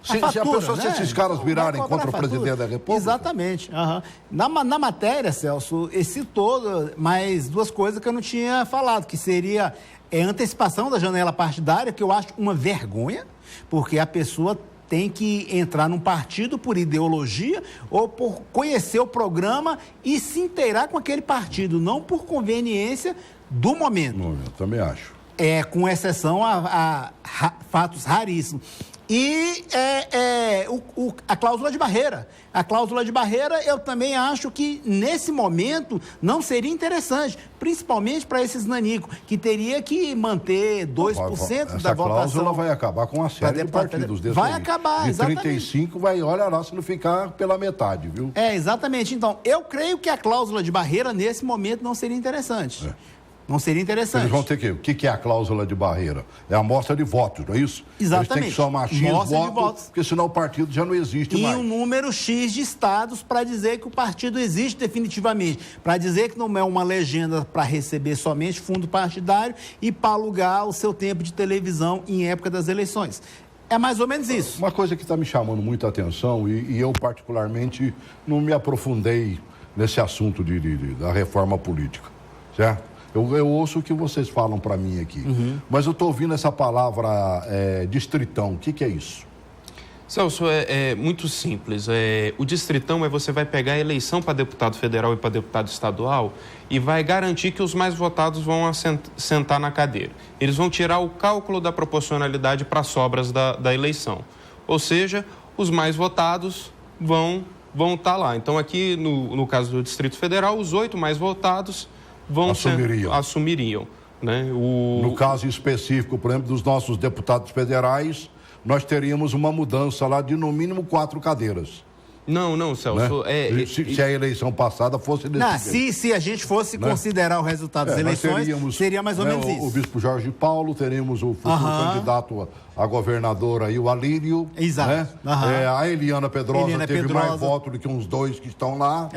Se a pessoa, se esses caras virarem contra o presidente da República. Exatamente. Na matéria, Celso, citou mais 2 coisas que eu não tinha falado, que seria antecipação da janela partidária, que eu acho uma vergonha, porque a pessoa tem que entrar num partido por ideologia ou por conhecer o programa e se inteirar com aquele partido, não por conveniência do momento. Eu também acho. Com exceção a fatos raríssimos. E a cláusula de barreira. A cláusula de barreira, eu também acho que, nesse momento, não seria interessante, principalmente para esses nanicos, que teria que manter 2% da votação. Essa cláusula vai acabar com uma série de partidos desses. Vai acabar, exatamente. De 35 vai, olha lá, se não ficar pela metade, viu? Exatamente. Então, eu creio que a cláusula de barreira, nesse momento, não seria interessante. Não seria interessante. Eles vão ter que... O que é a cláusula de barreira? É a amostra de votos, não é isso? Exatamente. Eles têm que somar X votos, porque senão o partido já não existe mais. E um número X de estados para dizer que o partido existe definitivamente. Para dizer que não é uma legenda para receber somente fundo partidário e para alugar o seu tempo de televisão em época das eleições. É mais ou menos isso. Uma coisa que está me chamando muita atenção, e eu particularmente não me aprofundei nesse assunto da reforma política, certo? Eu ouço o que vocês falam para mim aqui, mas eu estou ouvindo essa palavra distritão. O que é isso? Celso, é muito simples. O distritão você vai pegar a eleição para deputado federal e para deputado estadual e vai garantir que os mais votados vão sentar na cadeira. Eles vão tirar o cálculo da proporcionalidade para sobras da eleição. Ou seja, os mais votados vão estar lá. Então, aqui, no caso do Distrito Federal, os 8 mais votados assumiriam. Né? No caso específico, por exemplo, dos nossos deputados federais, nós teríamos uma mudança lá de, no mínimo, 4 cadeiras. Não, Celso. Né? Se a eleição passada fosse desse se a gente fosse considerar o resultado das eleições, seria mais ou menos isso. O bispo Jorge Paulo, teremos o futuro candidato a governador aí, o Alírio. Exato. Né? A Eliana Pedrosa teve mais votos do que uns 2 que estão lá.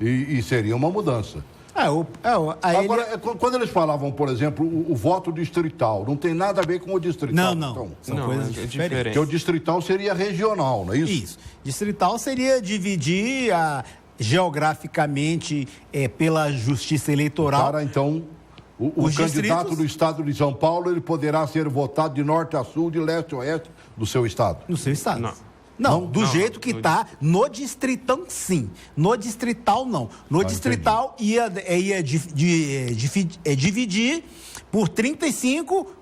E seria uma mudança. Agora, quando eles falavam, por exemplo, o voto distrital, não tem nada a ver com o distrital. Não. São coisas diferentes. Porque o distrital seria regional, não é isso? Isso. Distrital seria dividir geograficamente pela justiça eleitoral. Cara, então, o candidato do estado de São Paulo, ele poderá ser votado de norte a sul, de leste a oeste do seu estado? No seu estado. Não, do jeito que está, no distritão, sim. No distrital, não. No distrital, ia dividir por 35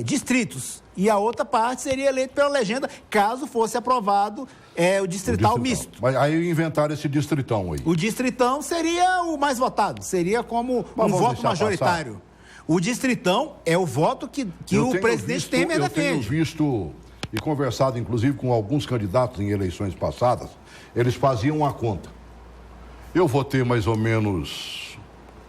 distritos. E a outra parte seria eleita pela legenda, caso fosse aprovado o distrital misto. Mas aí inventaram esse distritão aí. O distritão seria o mais votado. Seria como um voto majoritário. Passar. O distritão é o voto que o presidente Temer defende. Eu tenho visto... e conversado, inclusive, com alguns candidatos em eleições passadas, eles faziam uma conta. Eu vou ter mais ou menos...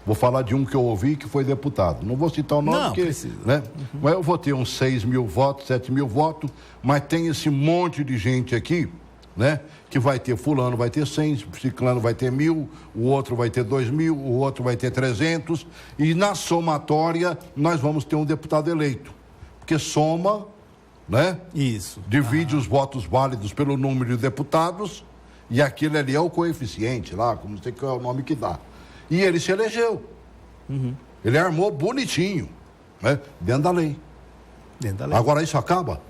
Vou falar de um que eu ouvi que foi deputado. Não vou citar o nome, porque... precisa. Né? Mas eu vou ter uns 6 mil votos, 7 mil votos, mas tem esse monte de gente aqui, né? Que vai ter fulano, vai ter 100, ciclano vai ter 1.000, o outro vai ter 2.000, o outro vai ter 300, e na somatória nós vamos ter um deputado eleito. Porque soma... né? Isso. Divide os votos válidos pelo número de deputados e aquele ali é o coeficiente lá, como não sei qual é o nome que dá. E ele se elegeu. Ele armou bonitinho, né? Dentro da lei. Agora isso acaba?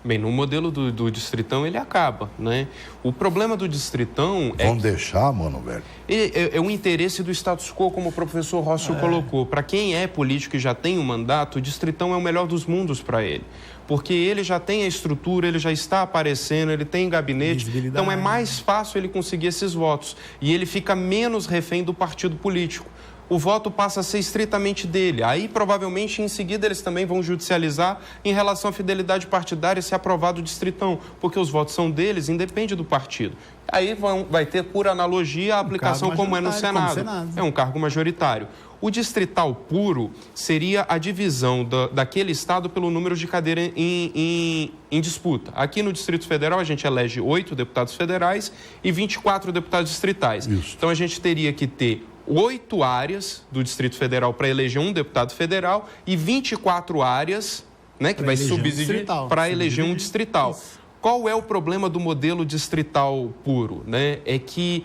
Bem, no modelo do distritão ele acaba, né? O problema do distritão Vamos deixar, mano, velho. É o interesse do status quo, como o professor Rócio colocou. Para quem é político e já tem um mandato, o distritão é o melhor dos mundos para ele. Porque ele já tem a estrutura, ele já está aparecendo, ele tem gabinete, então é mais fácil ele conseguir esses votos. E ele fica menos refém do partido político. O voto passa a ser estritamente dele. Aí, provavelmente, em seguida, eles também vão judicializar em relação à fidelidade partidária se aprovado o distritão, porque os votos são deles, independe do partido. Aí vai ter, por analogia, a aplicação como é no Senado. É um cargo majoritário. O distrital puro seria a divisão daquele estado pelo número de cadeira em disputa. Aqui no Distrito Federal, a gente elege 8 deputados federais e 24 deputados distritais. Isso. Então, a gente teria que ter 8 áreas do Distrito Federal para eleger um deputado federal e 24 áreas, né, que vai subsidiar para eleger um distrital. Isso. Qual é o problema do modelo distrital puro? Né? É que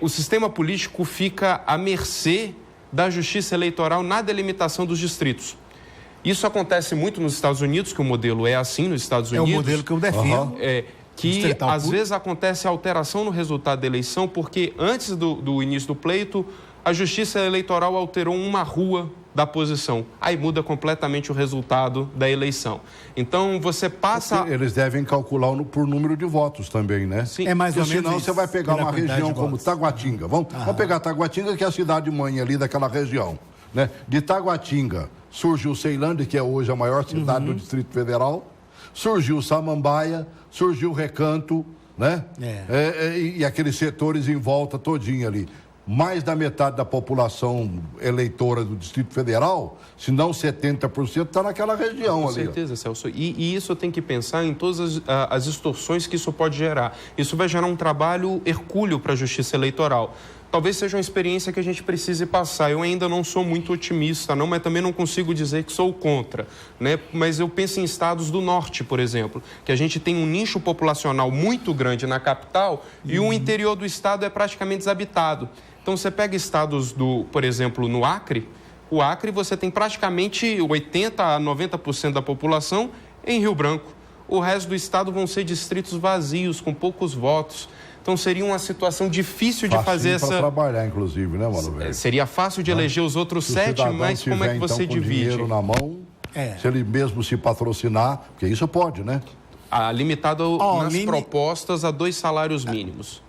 o sistema político fica à mercê da justiça eleitoral na delimitação dos distritos. Isso acontece muito nos Estados Unidos, que o modelo é assim nos Estados Unidos. É o modelo que eu defendo. Que às vezes acontece alteração no resultado da eleição, porque antes do início do pleito, a Justiça Eleitoral alterou uma rua da posição. Aí muda completamente o resultado da eleição. Então, você passa... Porque eles devem calcular por número de votos também, né? Sim. É mais ou menos senão isso, você vai pegar uma região como Taguatinga. Vamos pegar Taguatinga, que é a cidade-mãe ali daquela região. Né? De Taguatinga surgiu Ceilândia, que é hoje a maior cidade do Distrito Federal. Surgiu Samambaia, surgiu Recanto, né? E aqueles setores em volta todinho ali. Mais da metade da população eleitora do Distrito Federal, se não 70%, está naquela região ali. Com certeza, Celso. E isso tem que pensar em todas as distorções que isso pode gerar. Isso vai gerar um trabalho hercúleo para a Justiça Eleitoral. Talvez seja uma experiência que a gente precise passar. Eu ainda não sou muito otimista, não, mas também não consigo dizer que sou contra, né? Mas eu penso em estados do norte, por exemplo, que a gente tem um nicho populacional muito grande na capital e o interior do estado é praticamente desabitado. Então, você pega estados por exemplo, no Acre, o Acre você tem praticamente 80% a 90% da população em Rio Branco. O resto do estado vão ser distritos vazios, com poucos votos. Então, seria uma situação difícil de fazer essa... para trabalhar, inclusive, né, Mano Velho? Seria fácil de eleger os outros 7, mas como é que você então, divide? Com dinheiro na mão, se ele mesmo se patrocinar, porque isso pode, né? Limitado nas propostas a 2 salários mínimos.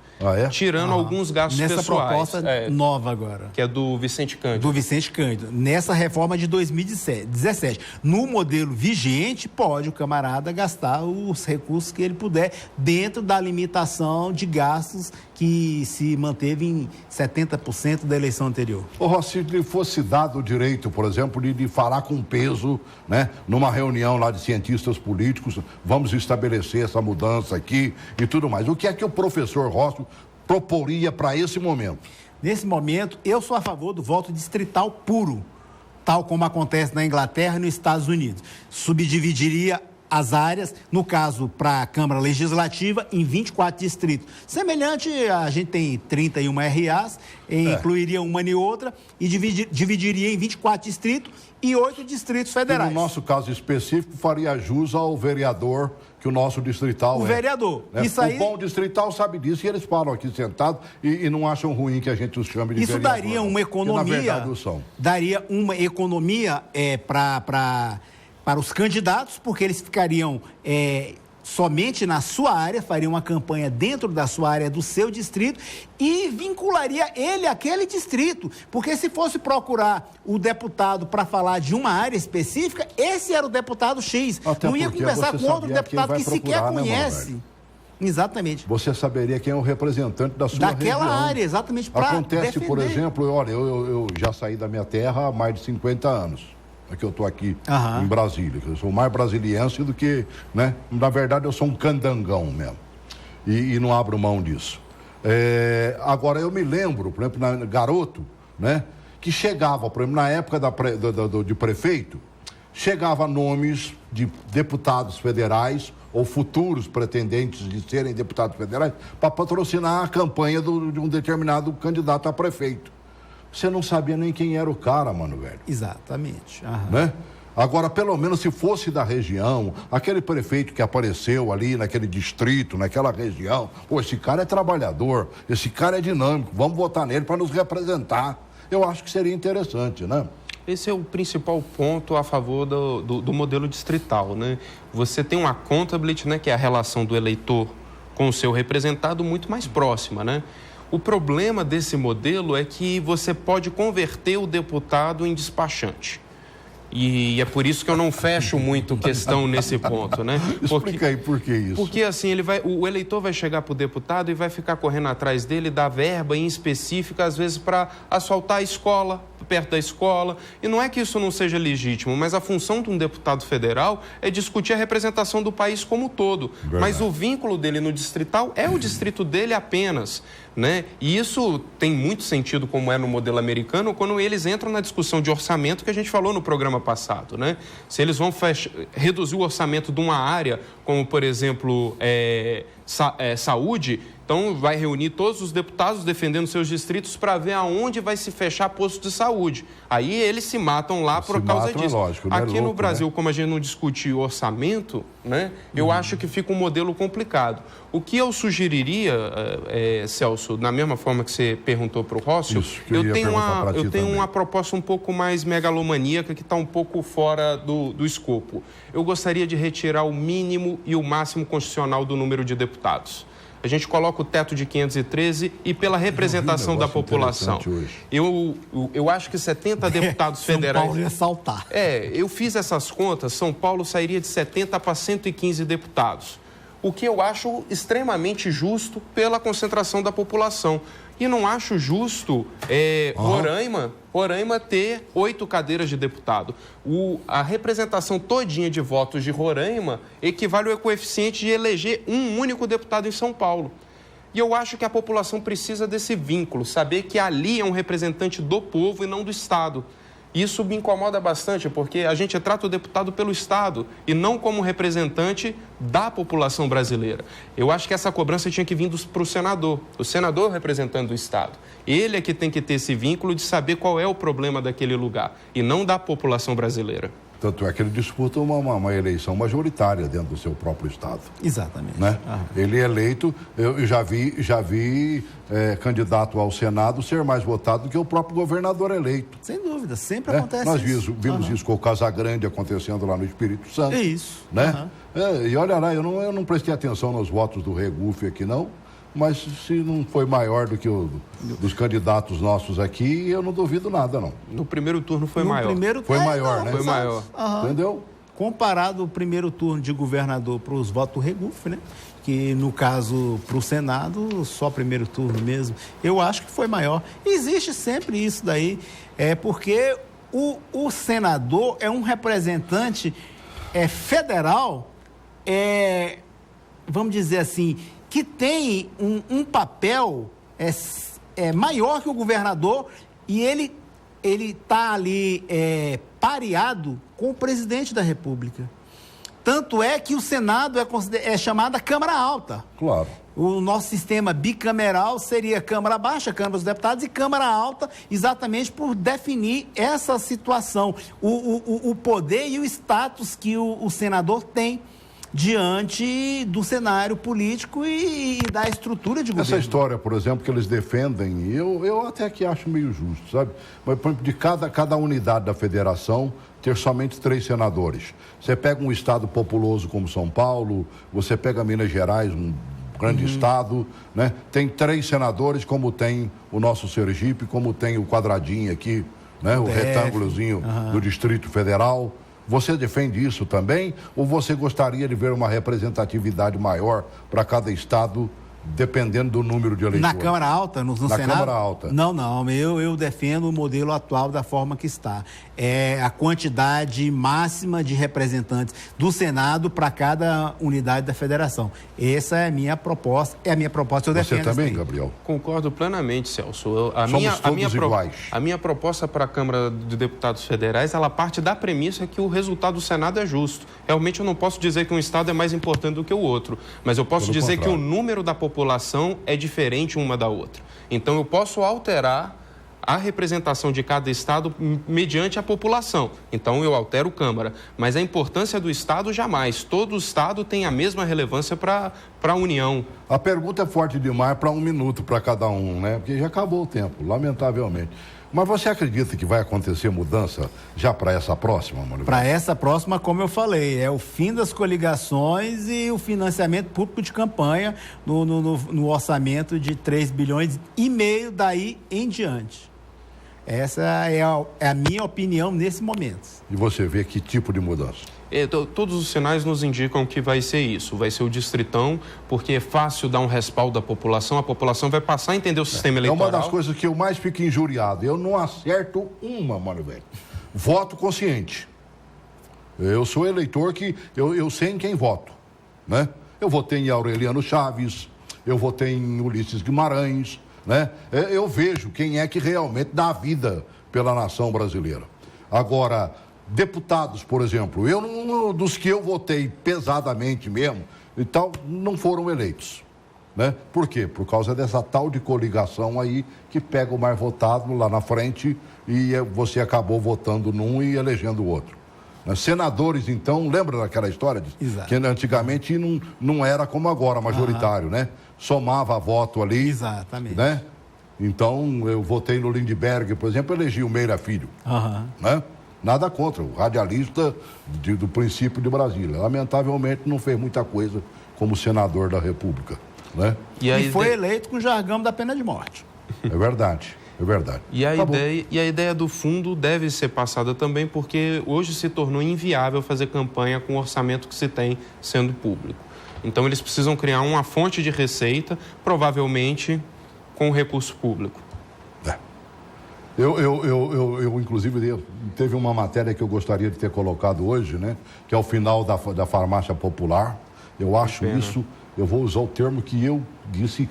Tirando alguns gastos nessa pessoais. Nessa proposta nova agora. Que é do Vicente Cândido. Do Vicente Cândido. Nessa reforma de 2017. No modelo vigente, pode o camarada gastar os recursos que ele puder dentro da limitação de gastos que se manteve em 70% da eleição anterior. Se lhe fosse dado o direito, por exemplo, de falar com peso, né, numa reunião lá de cientistas políticos, vamos estabelecer essa mudança aqui e tudo mais. O que é que o professor Rossi proporia para esse momento? Nesse momento, eu sou a favor do voto distrital puro, tal como acontece na Inglaterra e nos Estados Unidos. Subdividiria as áreas, no caso, para a Câmara Legislativa, em 24 distritos. Semelhante, a gente tem 31 RAs, incluiria uma e outra, e dividiria em 24 distritos e 8 distritos federais. E no nosso caso específico, faria jus ao vereador que o nosso distrital o vereador. Né? Isso aí... O bom distrital sabe disso e eles falam aqui sentados e não acham ruim que a gente os chame de isso vereador. Isso daria uma economia... Que, na verdade, são. Daria uma economia para os candidatos, porque eles ficariam somente na sua área, fariam uma campanha dentro da sua área, do seu distrito, e vincularia ele àquele distrito. Porque se fosse procurar o deputado para falar de uma área específica, esse era o deputado X. Até não ia conversar com outro deputado que sequer conhece. Né, exatamente. Você saberia quem é o representante da sua daquela região. Área, exatamente, para Acontece, defender. Por exemplo, olha, eu já saí da minha terra há mais de 50 anos. Que eu estou aqui em Brasília, que eu sou mais brasiliense do que, né? Na verdade, eu sou um candangão mesmo. E não abro mão disso. Agora, eu me lembro, por exemplo, garoto, né? Que chegava, por exemplo, na época de prefeito, chegava nomes de deputados federais ou futuros pretendentes de serem deputados federais para patrocinar a campanha de um determinado candidato a prefeito. Você não sabia nem quem era o cara, Mano Velho. Exatamente. Né? Agora, pelo menos se fosse da região, aquele prefeito que apareceu ali naquele distrito, naquela região, esse cara é trabalhador, esse cara é dinâmico, vamos votar nele para nos representar. Eu acho que seria interessante, né? Esse é o principal ponto a favor do modelo distrital, né? Você tem uma accountability, né, que é a relação do eleitor com o seu representado muito mais próxima, né? O problema desse modelo é que você pode converter o deputado em despachante. E é por isso que eu não fecho muito questão nesse ponto, né? Explica aí por que isso. Porque assim, o eleitor vai chegar para o deputado e vai ficar correndo atrás dele, dar verba em específica, às vezes para asfaltar a escola, perto da escola. E não é que isso não seja legítimo, mas a função de um deputado federal é discutir a representação do país como um todo. Verdade. Mas o vínculo dele no distrital é o distrito dele apenas, né? E isso tem muito sentido, como é no modelo americano, quando eles entram na discussão de orçamento que a gente falou no programa passado, né? Se eles vão reduzir o orçamento de uma área, como, por exemplo, saúde, então Então, vai reunir todos os deputados defendendo seus distritos para ver aonde vai se fechar posto de saúde. Aí eles se matam lá por causa disso. Lógico, aqui no Brasil, como a gente não discute orçamento, né, eu acho que fica um modelo complicado. O que eu sugeriria, Celso, na mesma forma que você perguntou para o Rócio, eu tenho uma proposta um pouco mais megalomaníaca que está um pouco fora do escopo. Eu gostaria de retirar o mínimo e o máximo constitucional do número de deputados. A gente coloca o teto de 513 e pela representação da população. Eu acho que 70 deputados federais... São Paulo ia saltar. Eu fiz essas contas, São Paulo sairia de 70 para 115 deputados. O que eu acho extremamente justo pela concentração da população. E não acho justo Roraima ter 8 cadeiras de deputado. A representação todinha de votos de Roraima equivale ao coeficiente de eleger um único deputado em São Paulo. E eu acho que a população precisa desse vínculo, saber que ali é um representante do povo e não do Estado. Isso me incomoda bastante, porque a gente trata o deputado pelo Estado e não como representante da população brasileira. Eu acho que essa cobrança tinha que vir para o senador representando o Estado. Ele é que tem que ter esse vínculo de saber qual é o problema daquele lugar e não da população brasileira. Tanto é que ele disputa uma eleição majoritária dentro do seu próprio Estado. Exatamente. Né? Ele é eleito, eu já vi candidato ao Senado ser mais votado do que o próprio governador eleito. Sem dúvida, sempre acontece Nós isso. Vimos isso com o Casagrande acontecendo lá no Espírito Santo. É isso. Né? E olha lá, eu não prestei atenção nos votos do Regufe aqui não, mas se não foi maior do que dos candidatos nossos aqui, eu não duvido nada, não. No primeiro turno foi maior. Foi maior, né? Foi maior. Entendeu? Comparado o primeiro turno de governador para os votos do Regufe, né? Que no caso para o Senado, só primeiro turno mesmo, eu acho que foi maior. Existe sempre isso daí, porque o senador é um representante federal, vamos dizer assim, que tem um papel maior que o governador e ele está ali pareado com o presidente da República. Tanto é que o Senado é chamada Câmara Alta. Claro. O nosso sistema bicameral seria Câmara Baixa, Câmara dos Deputados, e Câmara Alta, exatamente por definir essa situação, o poder e o status que o senador tem diante do cenário político e da estrutura de governo. Essa história, por exemplo, que eles defendem, eu até que acho meio justo, sabe? Mas, por exemplo, de cada unidade da federação, ter somente 3 senadores. Você pega um estado populoso como São Paulo, você pega Minas Gerais, um grande estado, né? Tem 3 senadores, como tem o nosso Sergipe, como tem o quadradinho aqui, né? O retângulozinho do Distrito Federal. Você defende isso também? Ou você gostaria de ver uma representatividade maior para cada estado, dependendo do número de eleitores? Na Câmara Alta, no Senado? Na Câmara Alta. Não, eu defendo o modelo atual da forma que está. É a quantidade máxima de representantes do Senado para cada unidade da federação. Essa é a minha proposta, eu defendo. Você também, Gabriel? Concordo plenamente, Celso. Iguais. A minha proposta para a Câmara de Deputados Federais, ela parte da premissa que o resultado do Senado é justo. Realmente eu não posso dizer que um estado é mais importante do que o outro, mas eu posso dizer que o número da população é diferente uma da outra. Então eu posso alterar a representação de cada estado mediante a população. Então eu altero Câmara. Mas a importância do estado jamais. Todo estado tem a mesma relevância para a União. A pergunta é forte demais para 1 minuto para cada um, né? Porque já acabou o tempo, lamentavelmente. Mas você acredita que vai acontecer mudança já para essa próxima, Manuel? Para essa próxima, como eu falei, é o fim das coligações e o financiamento público de campanha no orçamento de 3,5 bilhões daí em diante. Essa é a minha opinião nesse momento. E você vê que tipo de mudança? Todos os sinais nos indicam que vai ser isso, vai ser o distritão, porque é fácil dar um respaldo à população, a população vai passar a entender o sistema eleitoral. É uma das coisas que eu mais fico injuriado, eu não acerto uma, mano, velho. Voto consciente. Eu sou eleitor que eu sei em quem voto, né? Eu votei em Aureliano Chaves, eu votei em Ulisses Guimarães, né? Eu vejo quem é que realmente dá a vida pela nação brasileira. Agora, deputados, por exemplo, dos que eu votei pesadamente mesmo, e tal, não foram eleitos. né? Por quê? Por causa dessa tal de coligação aí que pega o mais votado lá na frente e você acabou votando num e elegendo o outro. Senadores, então, lembra daquela história? Exato. Que antigamente não era como agora, majoritário, né? Somava voto ali. Exatamente. Né? Então, eu votei no Lindbergh, por exemplo, elegi o Meira Filho. Né? Nada contra, o radialista do princípio de Brasília. Lamentavelmente, não fez muita coisa como senador da República. Né? E foi eleito com o jargão da pena de morte. É verdade. É verdade. E a ideia do fundo deve ser passada também porque hoje se tornou inviável fazer campanha com o orçamento que se tem sendo público. Então, eles precisam criar uma fonte de receita, provavelmente com recurso público. Eu inclusive, teve uma matéria que eu gostaria de ter colocado hoje, né? Que é o final da farmácia popular. Eu acho isso, eu vou usar o termo que eu disse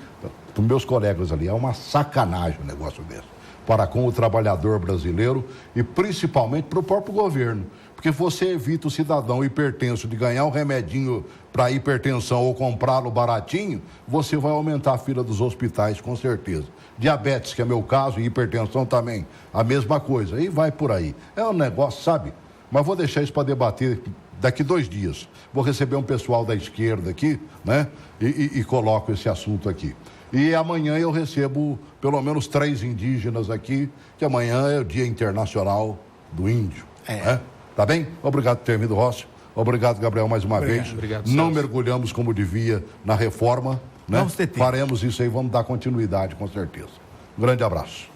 para os meus colegas ali, é uma sacanagem um negócio desse, para com o trabalhador brasileiro e principalmente para o próprio governo, porque você evita o cidadão hipertenso de ganhar um remedinho para hipertensão ou comprá-lo baratinho, você vai aumentar a fila dos hospitais com certeza. Diabetes, que é meu caso, e hipertensão também, a mesma coisa, e vai por aí. É um negócio, sabe? Mas vou deixar isso para debater daqui 2 dias. Vou receber um pessoal da esquerda aqui, né? E coloco esse assunto aqui. E amanhã eu recebo pelo menos 3 indígenas aqui, que amanhã é o Dia Internacional do Índio. Né? Tá bem? Obrigado por ter vindo, Rossi. Obrigado, Gabriel, mais uma vez. Obrigado, não mergulhamos como devia na reforma. Né? Vamos ter tempo. Faremos isso aí, vamos dar continuidade, com certeza. Um grande abraço.